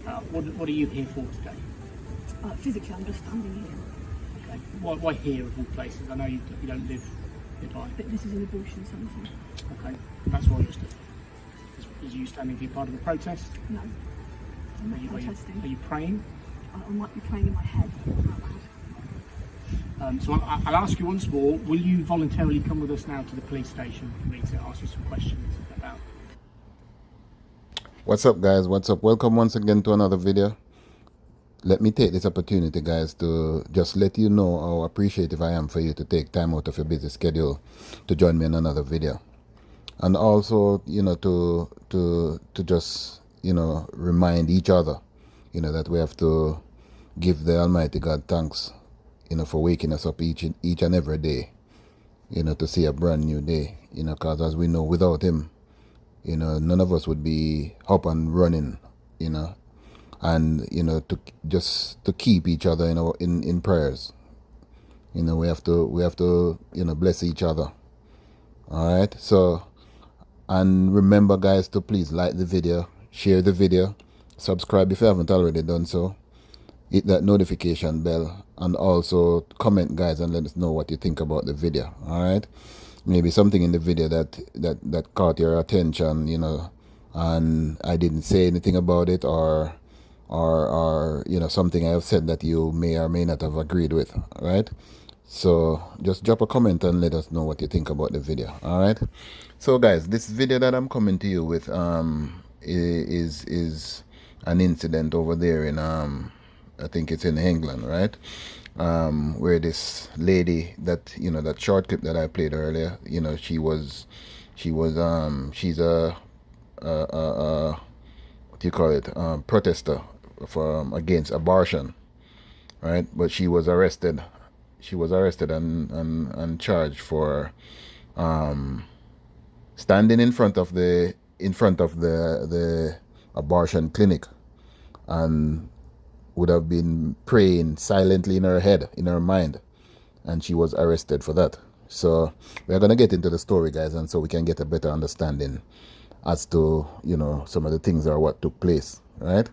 What are you here for today? Physically, I'm just standing here. Okay. Why here of all places? I know you don't live nearby. But this is an abortion centre. Okay. That's why you're stood. Is you standing here part of the protest? No, I'm not protesting. Are you praying? I might be praying in my head out loud. So I'll ask you once more, will you voluntarily come with us now to the police station for me to ask you some questions about? What's up, guys? What's up? Welcome once again to another video. Let me take this opportunity, guys, to just let you know how appreciative I am for you to take time out of your busy schedule to join me in another video. And also, to just, remind each other, that we have to give the Almighty God thanks, for waking us up each and every day, to see a brand new day, because as we know, without Him, none of us would be up and running, and, to keep each other, in prayers. We have to, bless each other. All right. So, and remember, guys, to please like the video, share the video, subscribe if you haven't already done so, hit that notification bell, and also comment, guys, and let us know what you think about the video. All right. Maybe something in the video that caught your attention, and I didn't say anything about it, or something I have said that you may or may not have agreed with. All right. So just drop a comment and let us know what you think about the video. All right. So, guys, this video that I'm coming to you with is an incident over there in I think it's in England, right? Where this lady that that short clip that I played earlier, she's a what do you call it, protester for against abortion, right? But she was arrested. She was arrested and charged for standing in front of the abortion clinic, and would have been praying silently in her head, in her mind, and she was arrested for that. So we're gonna get into the story, guys, and so we can get a better understanding as to some of the things or what took place, right?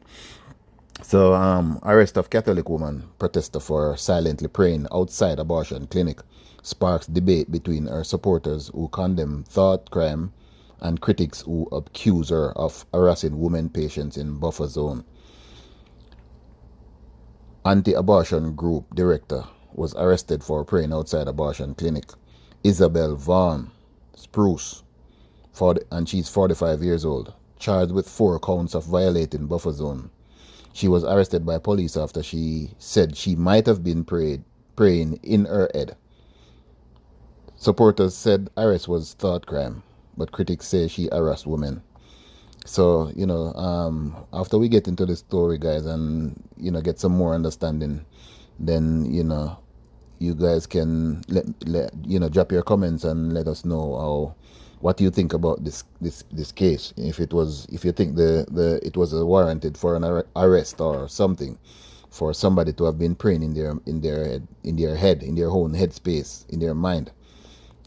So, arrest of Catholic woman protester for silently praying outside abortion clinic sparks debate between her supporters who condemn thought crime and critics who accuse her of harassing women patients in buffer zone. Anti-abortion group director was arrested for praying outside abortion clinic. Isabel Vaughn Spruce, and she's 45 years old, charged with 4 counts of violating buffer zone. She was arrested by police after she said she might have been praying in her head. Supporters said arrest was thought crime, but critics say she harassed women. So, after we get into the story, guys, and, get some more understanding, then, you guys can drop your comments and let us know what you think about this case. If you think it was warranted for an arrest or something, for somebody to have been praying in their head, in their own headspace, in their mind,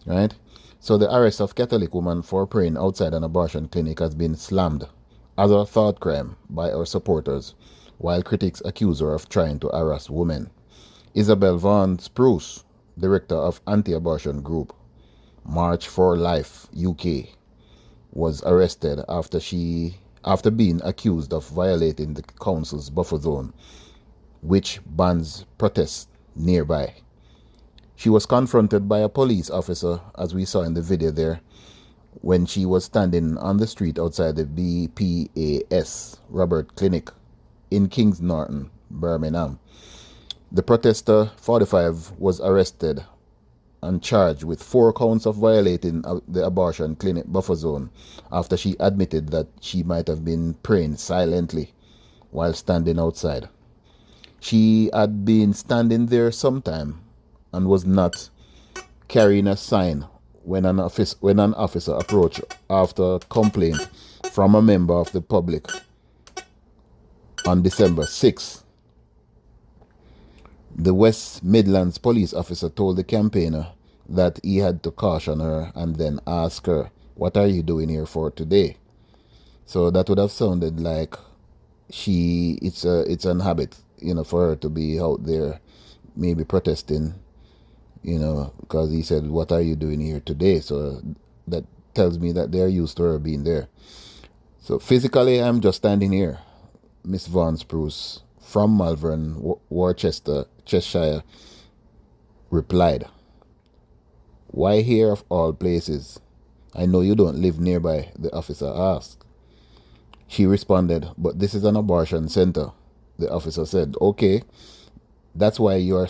right? So the arrest of Catholic woman for praying outside an abortion clinic has been slammed as a thought crime by her supporters, while critics accuse her of trying to harass women. Isabel Vaughn Spruce, director of anti-abortion group March for Life UK, was arrested after being accused of violating the council's buffer zone, which bans protests nearby. She was confronted by a police officer, as we saw in the video there, when she was standing on the street outside the BPAS Robert Clinic in Kings Norton, Birmingham. The protester, 45, was arrested and charged with 4 counts of violating the abortion clinic buffer zone after she admitted that she might have been praying silently while standing outside. She had been standing there sometime and was not carrying a sign when an officer approached after complaint from a member of the public on December 6th. The West Midlands police officer told the campaigner that he had to caution her and then ask her, "What are you doing here for today?" So that would have sounded like it's an habit, for her to be out there, maybe protesting, because he said, "What are you doing here today?" So that tells me that they're used to her being there. So physically, I'm just standing here. Miss Vaughn Spruce from Malvern, Worcester, Cheshire, replied, "Why here of all places? I know you don't live nearby," the officer asked. She responded, "But this is an abortion center." The officer said, "Okay, that's why you're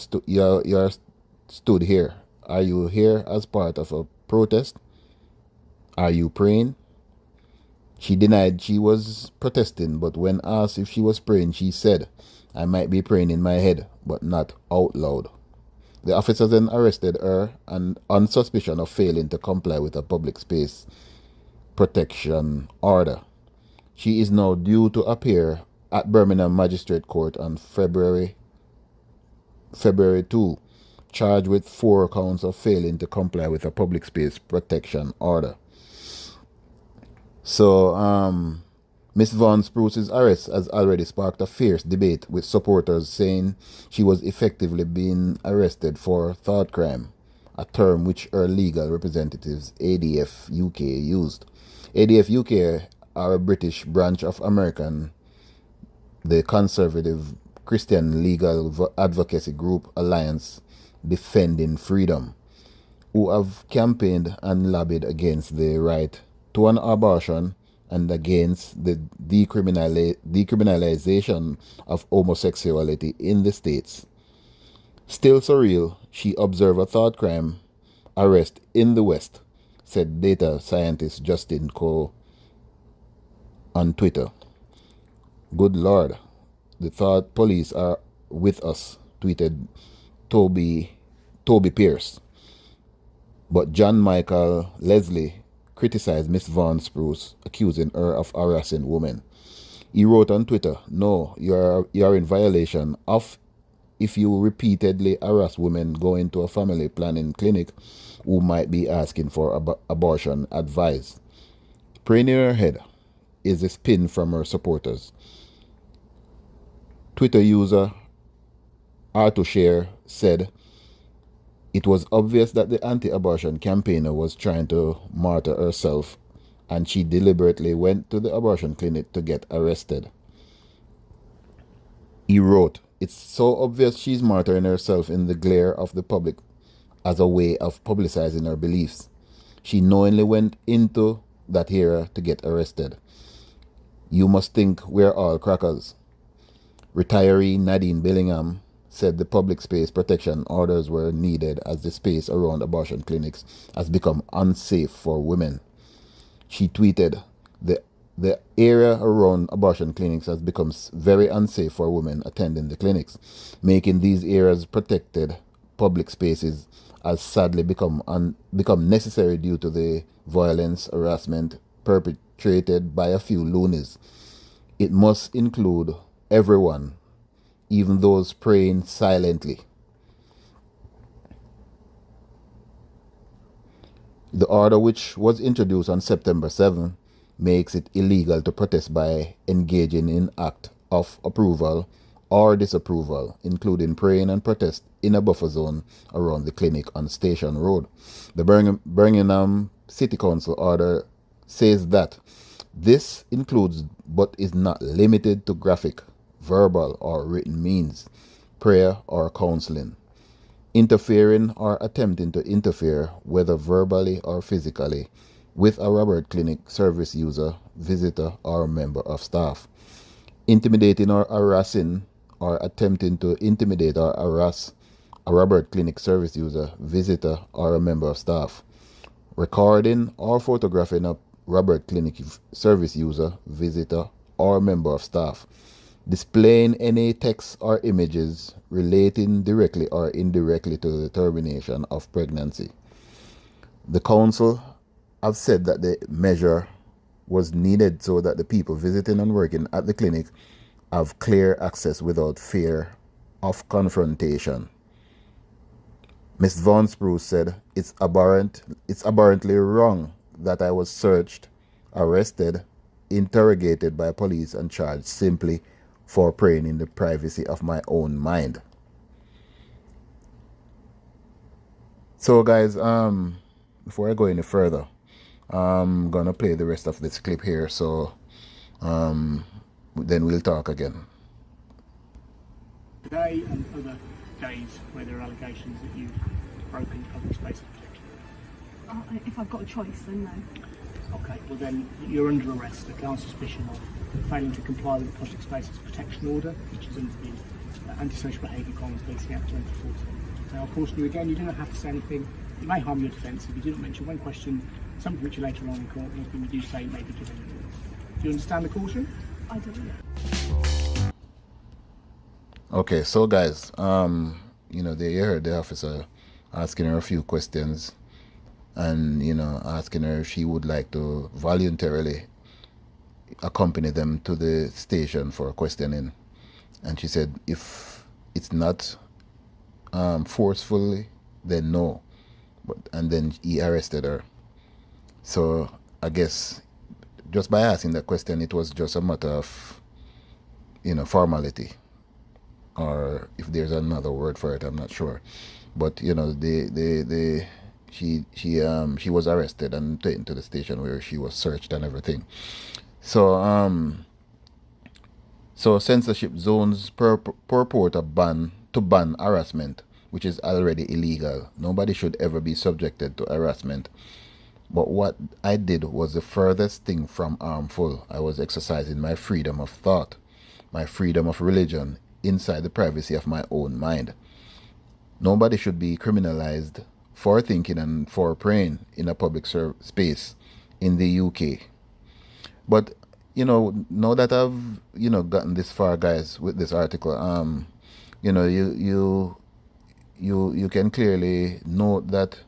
stood here. Are you here as part of a protest? Are you praying?" She denied she was protesting, but when asked if she was praying, she said, "I might be praying in my head, but not out loud." The officers then arrested her and on suspicion of failing to comply with a public space protection order. She is now due to appear at Birmingham Magistrate Court on February 2, charged with 4 counts of failing to comply with a public space protection order. So, Miss Vaughn Spruce's arrest has already sparked a fierce debate, with supporters saying she was effectively being arrested for thought crime, a term which her legal representatives, ADF UK, used. ADF UK are a British branch of the conservative Christian legal advocacy group Alliance Defending Freedom, who have campaigned and lobbied against the right to an abortion and against the decriminalization of homosexuality in the States. Still surreal, she observed a thought crime arrest in the West, said data scientist Justin Coe on Twitter. "Good Lord, the thought police are with us," tweeted Toby Pierce. But John Michael Leslie criticized Miss Vaughn Spruce, accusing her of harassing women. He wrote on Twitter, "No, you're in violation of if you repeatedly harass women going to a family planning clinic who might be asking for abortion advice." Praying in her head is a spin from her supporters. Twitter user Artushare said, "It was obvious that the anti-abortion campaigner was trying to martyr herself, and she deliberately went to the abortion clinic to get arrested." He wrote, "It's so obvious she's martyring herself in the glare of the public as a way of publicizing her beliefs. She knowingly went into that area to get arrested. You must think we're all crackers." Retiree Nadine Billingham said the public space protection orders were needed as the space around abortion clinics has become unsafe for women. She tweeted, the area around abortion clinics has become very unsafe for women attending the clinics, making these areas protected public spaces has sadly become necessary due to the violence, harassment perpetrated by a few loonies. It must include everyone, even those praying silently. The order, which was introduced on September 7, makes it illegal to protest by engaging in act of approval or disapproval, including praying and protest in a buffer zone around the clinic on Station Road. The Birmingham City Council order says that this includes but is not limited to graphic, verbal or written means, prayer or counseling. Interfering or attempting to interfere, whether verbally or physically, with a Robert Clinic service user, visitor, or member of staff. Intimidating or harassing or attempting to intimidate or harass a Robert Clinic service user, visitor, or a member of staff. Recording or photographing a Robert Clinic service user, visitor, or member of staff. Displaying any text or images relating directly or indirectly to the termination of pregnancy. The council have said that the measure was needed so that the people visiting and working at the clinic have clear access without fear of confrontation. Ms. Vaughn Spruce said, it's abhorrently wrong that I was searched, arrested, interrogated by police and charged simply for praying in the privacy of my own mind. So guys, before I go any further, I'm gonna play the rest of this clip here, so then we'll talk again. Today and other days where there are allegations that you've broken public space protection. If I've got a choice, then no. Okay, well then you're under arrest on suspicion of failing to comply with the Public Spaces Protection Order, which is under the Antisocial Behaviour Crime Policing Act 2014. Now, I'll caution you again, you do not have to say anything. It may harm your defence if you do not mention when questioned something which you later on in court, anything you do say may be given evidence. Do you understand the caution? I do. Okay, so guys, you know, they heard the officer asking her a few questions, and you know, asking her if she would like to voluntarily accompany them to the station for questioning, and she said if it's not forcefully, then no. And then he arrested her. So I guess just by asking that question, it was just a matter of, you know, formality, or if there's another word for it, I'm not sure. But you know, she was arrested and taken to the station where she was searched and everything. So so censorship zones purport a ban harassment, which is already illegal. Nobody should ever be subjected to harassment. But what I did was the furthest thing from harmful. I was exercising my freedom of thought, my freedom of religion, inside the privacy of my own mind. Nobody should be criminalized for thinking and for praying in a public space in the UK. But you know, now that I've, you know, gotten this far, guys, with this article, you know, you can clearly note that,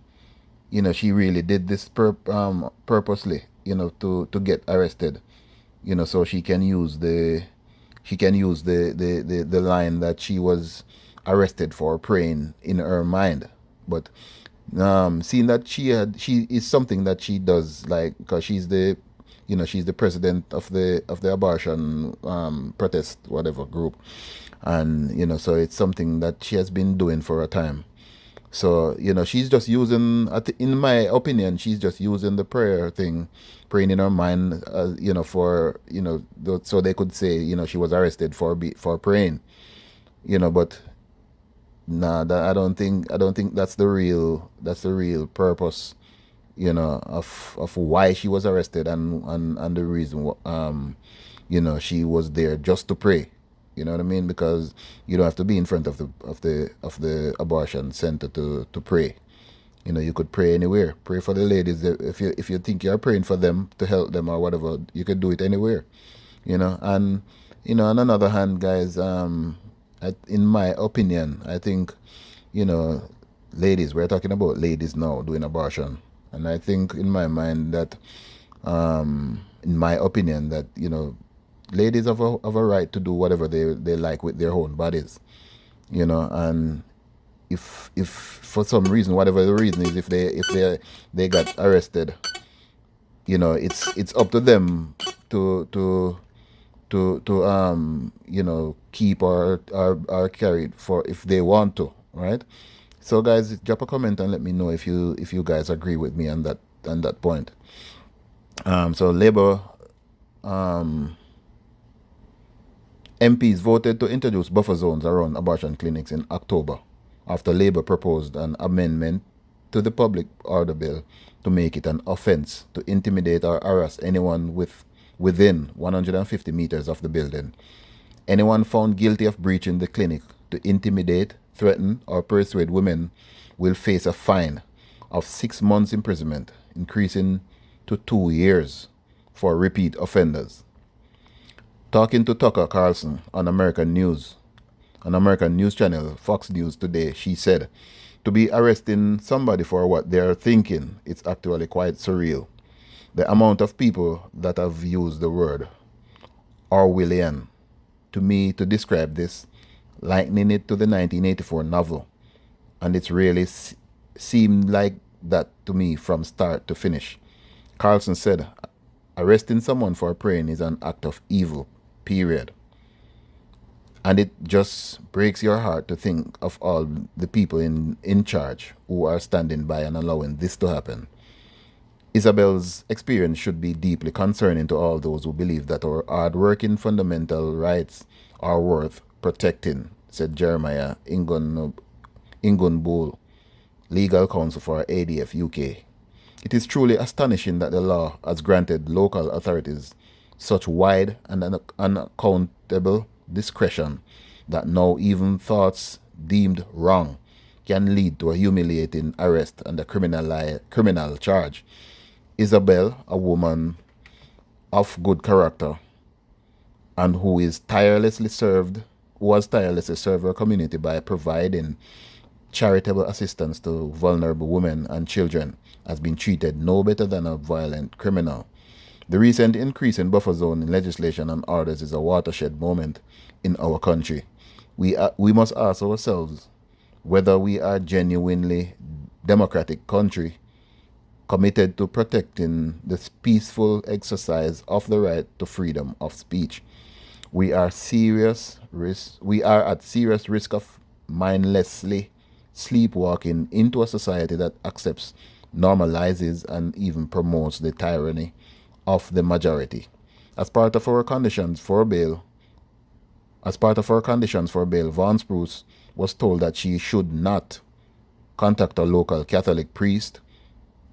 you know, she really did this purposely, you know, to get arrested, you know, so she can use the line that she was arrested for praying in her mind. But seeing that she is something that she does, like, because she's the, you know, she's the president of the abortion protest whatever group, and you know, so it's something that she has been doing for a time. So you know, she's just using, in my opinion, she's just using the prayer thing, praying in her mind, you know, for, you know, so they could say, you know, she was arrested for praying, you know. But nah, I don't think that's the real purpose, you know, of why she was arrested, and the reason you know, she was there just to pray. You know what I mean? Because you don't have to be in front of the abortion center to pray. You know, you could pray anywhere. Pray for the ladies. If you think you're praying for them to help them or whatever, you could do it anywhere. You know, and you know, on another hand, guys, in my opinion, I think, you know, ladies, we're talking about ladies now doing abortion, and I think in my mind that, in my opinion, that, you know, ladies have a right to do whatever they like with their own bodies, you know. And if for some reason, whatever the reason is, if they got arrested, you know, it's up to them to you know, keep or carry it for if they want to, right? So guys, drop a comment and let me know if you guys agree with me on that point. So Labour MPs voted to introduce buffer zones around abortion clinics in October, after Labour proposed an amendment to the Public Order Bill to make it an offence to intimidate or harass anyone within 150 meters of the building. Anyone found guilty of breaching the clinic to intimidate, threaten, or persuade women will face a fine of 6 months imprisonment, increasing to 2 years for repeat offenders. Talking to Tucker Carlson on American news channel Fox News today, she said, to be arresting somebody for what they're thinking, it's actually quite surreal. The amount of people that have used the word Orwellian to me to describe this, likening it to the 1984 novel, and it's really seemed like that to me from start to finish. Carlson said, arresting someone for praying is an act of evil, period. And it just breaks your heart to think of all the people in charge who are standing by and allowing this to happen. Isabel's experience should be deeply concerning to all those who believe that our hard-working fundamental rights are worth protecting, said Jeremiah Ingunbul, legal counsel for ADF UK. It is truly astonishing that the law has granted local authorities such wide and unaccountable discretion that now even thoughts deemed wrong can lead to a humiliating arrest and a criminal charge. Isabel, a woman of good character and who was tirelessly served her community by providing charitable assistance to vulnerable women and children, has been treated no better than a violent criminal. The recent increase in buffer zone legislation and orders is a watershed moment in our country. We must ask ourselves whether we are genuinely democratic country committed to protecting the peaceful exercise of the right to freedom of speech. We are at serious risk of mindlessly sleepwalking into a society that accepts, normalizes, and even promotes the tyranny of the majority. As part of our conditions for bail, Vaughan Spruce was told that she should not contact a local Catholic priest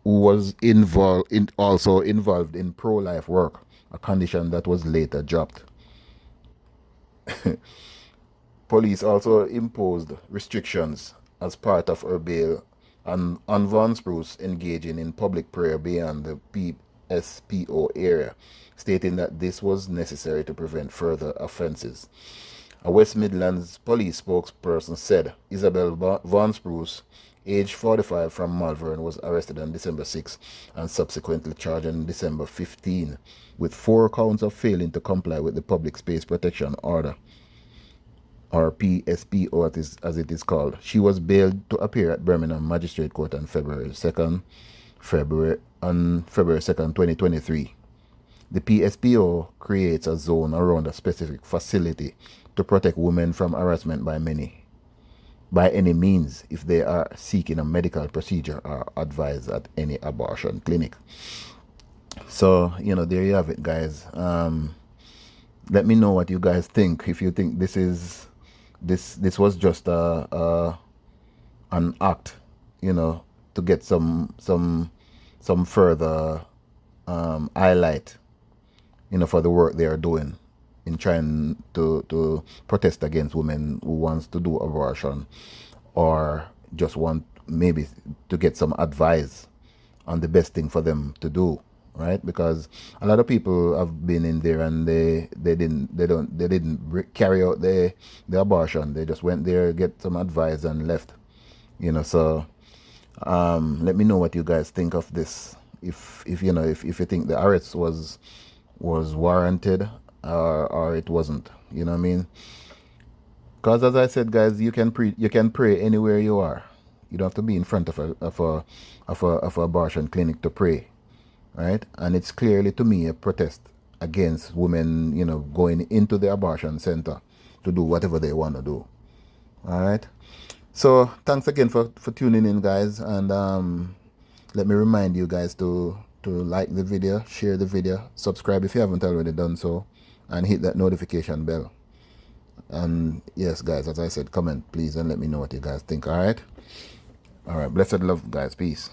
who was also involved in pro-life work, a condition that was later dropped. Police also imposed restrictions as part of her bail on Vaughan Spruce engaging in public prayer beyond the PSPO area, stating that this was necessary to prevent further offences. A West Midlands police spokesperson said Isabel Vaughan Spruce, aged 45, from Malvern, was arrested on December 6 and subsequently charged on December 15 with 4 counts of failing to comply with the Public Space Protection Order, or PSPO as it is called. She was bailed to appear at Birmingham Magistrate Court on February 2nd, 2023. The PSPO creates a zone around a specific facility to protect women from harassment by any means if they are seeking a medical procedure or advice at any abortion clinic. So, there you have it, guys. Let me know what you guys think. If you think this was just an act, to get some further highlight, for the work they are doing in trying to protest against women who wants to do abortion, or just want maybe to get some advice on the best thing for them to do, right? Because a lot of people have been in there and they didn't carry out the abortion. They just went there, get some advice, and left. So let me know what you guys think of this. If you think the arrest was warranted or it wasn't, you know what I mean? Because as I said, guys, you can pray anywhere you are. You don't have to be in front of a abortion clinic to pray, right? And it's clearly, to me, a protest against women, going into the abortion center to do whatever they want to do. All right. So thanks again for tuning in, guys, and let me remind you guys to like the video, share the video, subscribe if you haven't already done so, and hit that notification bell. And yes, guys, as I said, comment please and let me know what you guys think. All right, blessed love, guys. Peace.